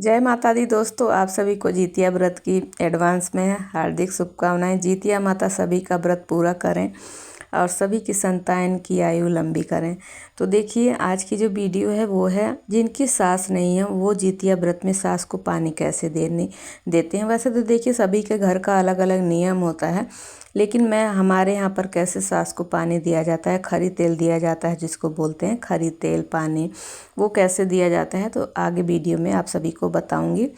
जय माता दी दोस्तों, आप सभी को जितिया व्रत की एडवांस में हार्दिक शुभकामनाएं। जितिया माता सभी का व्रत पूरा करें और सभी की संतान की आयु लंबी करें। तो देखिए, आज की जो वीडियो है वो है जिनकी सास नहीं है वो जितिया व्रत में सास को पानी कैसे देते हैं। वैसे तो देखिए, सभी के घर का अलग अलग नियम होता है, लेकिन मैं हमारे यहाँ पर कैसे सास को पानी दिया जाता है, खरी तेल दिया जाता है जिसको बोलते हैं खरी तेल पानी, वो कैसे दिया जाता है तो आगे वीडियो में आप सभी को बताऊंगी।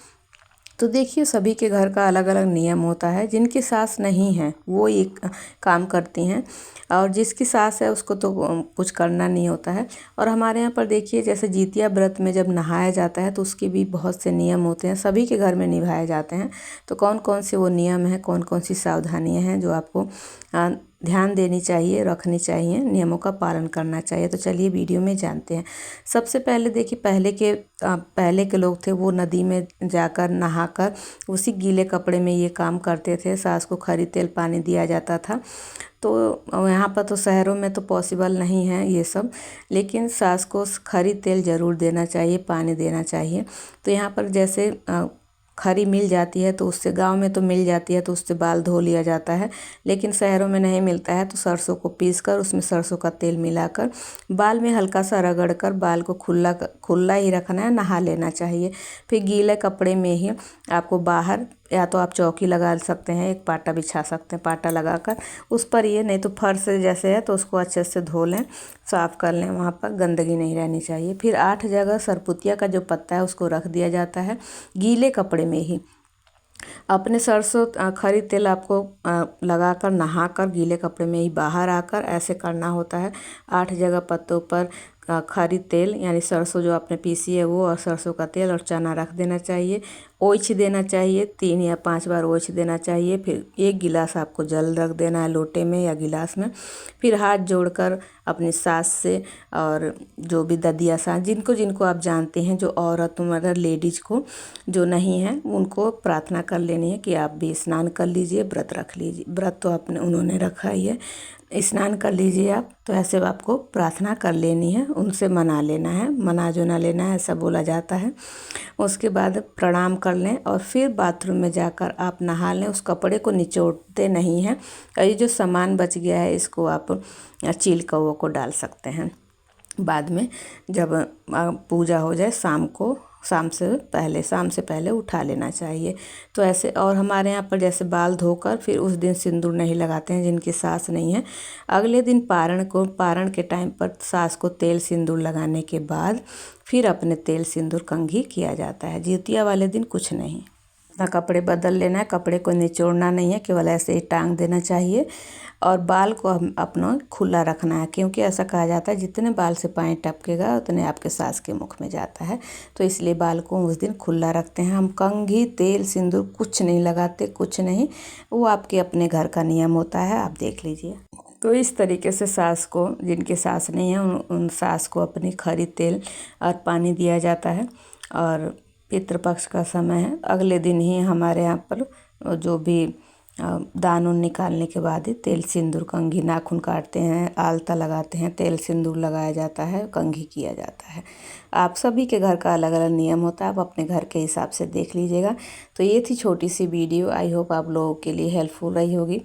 तो देखिए, सभी के घर का अलग अलग नियम होता है। जिनकी सास नहीं है वो एक काम करती हैं और जिसकी सास है उसको तो कुछ करना नहीं होता है। और हमारे यहाँ पर देखिए, जैसे जितिया व्रत में जब नहाया जाता है तो उसके भी बहुत से नियम होते हैं, सभी के घर में निभाए जाते हैं। तो कौन कौन से वो नियम हैं, कौन कौन सी सावधानियाँ हैं जो आपको ध्यान देनी चाहिए, रखनी चाहिए, नियमों का पालन करना चाहिए। तो चलिए वीडियो में जानते हैं। सबसे पहले देखिए, पहले के लोग थे वो नदी में जाकर नहाकर उसी गीले कपड़े में ये काम करते थे। सास को खरी तेल पानी दिया जाता था। तो यहाँ पर तो शहरों में तो पॉसिबल नहीं है ये सब, लेकिन सास को खरी तेल ज़रूर देना चाहिए, पानी देना चाहिए। तो यहाँ पर जैसे खरी मिल जाती है तो उससे, गांव में तो मिल जाती है तो उससे बाल धो लिया जाता है, लेकिन शहरों में नहीं मिलता है तो सरसों को पीसकर उसमें सरसों का तेल मिलाकर बाल में हल्का सा रगड़कर बाल को खुला ही रखना है, नहा लेना चाहिए। फिर गीले कपड़े में ही आपको बाहर, या तो आप चौकी लगा सकते हैं, एक पाटा बिछा सकते हैं, पाटा लगाकर उस पर ये, नहीं तो फर्श जैसे है तो उसको अच्छे से धो लें, साफ़ कर लें, वहाँ पर गंदगी नहीं रहनी चाहिए। फिर 8 जगह सरपुतिया का जो पत्ता है उसको रख दिया जाता है गीले कपड़े में ही। अपने सरसों खरी तेल आपको लगाकर नहाकर गीले कपड़े में ही बाहर आकर ऐसे करना होता है। 8 जगह पत्तों पर खरी तेल यानी सरसों जो आपने पीसी है वो, और सरसों का तेल और चना रख देना चाहिए। ओछ देना चाहिए, 3 या 5 बार ओछ देना चाहिए। फिर 1 गिलास आपको जल रख देना है लोटे में या गिलास में। फिर हाथ जोड़कर अपनी सास से, और जो भी ददिया सास, जिनको जिनको आप जानते हैं, जो औरत मतलब लेडीज को जो नहीं है उनको प्रार्थना कर लेनी है कि आप भी स्नान कर लीजिए, व्रत रख लीजिए। व्रत तो उन्होंने रखा ही है, स्नान कर लीजिए आप। तो ऐसे आपको प्रार्थना कर लेनी है, उनसे मना लेना है, मना जो ना लेना है ऐसा बोला जाता है। उसके बाद प्रणाम कर लें और फिर बाथरूम में जाकर आप नहा लें। उस कपड़े को निचोड़ते नहीं हैं, और ये जो सामान बच गया है इसको आप चील कौवों को डाल सकते हैं बाद में, जब पूजा हो जाए शाम से पहले उठा लेना चाहिए। तो ऐसे, और हमारे यहाँ पर जैसे बाल धोकर फिर उस दिन सिंदूर नहीं लगाते हैं जिनकी सास नहीं है। अगले दिन पारण के टाइम पर सास को तेल सिंदूर लगाने के बाद फिर अपने तेल सिंदूर कंघी किया जाता है। जितिया वाले दिन कुछ नहीं, अपना कपड़े बदल लेना है, कपड़े को निचोड़ना नहीं है, केवल ऐसे ही टांग देना चाहिए। और बाल को अपना खुला रखना है, क्योंकि ऐसा कहा जाता है जितने बाल से पानी टपकेगा उतने आपके सास के मुख में जाता है। तो इसलिए बाल को उस दिन खुला रखते हैं हम। कंघी, तेल, सिंदूर कुछ नहीं लगाते, कुछ नहीं, वो आपके अपने घर का नियम होता है, आप देख लीजिए। तो इस तरीके से सास को, जिनकी सास नहीं है उन सास को अपनी खरी तेल और पानी दिया जाता है। और पितृपक्ष का समय है, अगले दिन ही हमारे यहाँ पर जो भी दान उन निकालने के बाद ही तेल सिंदूर कंघी, नाखून काटते हैं, आलता लगाते हैं, तेल सिंदूर लगाया जाता है, कंघी किया जाता है। आप सभी के घर का अलग अलग नियम होता है, आप अपने घर के हिसाब से देख लीजिएगा। तो ये थी छोटी सी वीडियो, आई होप आप लोगों के लिए हेल्पफुल रही होगी।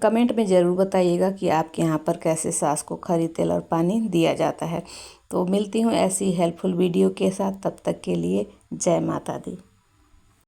कमेंट में ज़रूर बताइएगा कि आपके यहाँ पर कैसे सास को खरी तेल और पानी दिया जाता है। तो मिलती हूँ ऐसी हेल्पफुल वीडियो के साथ, तब तक के लिए जय माता दी।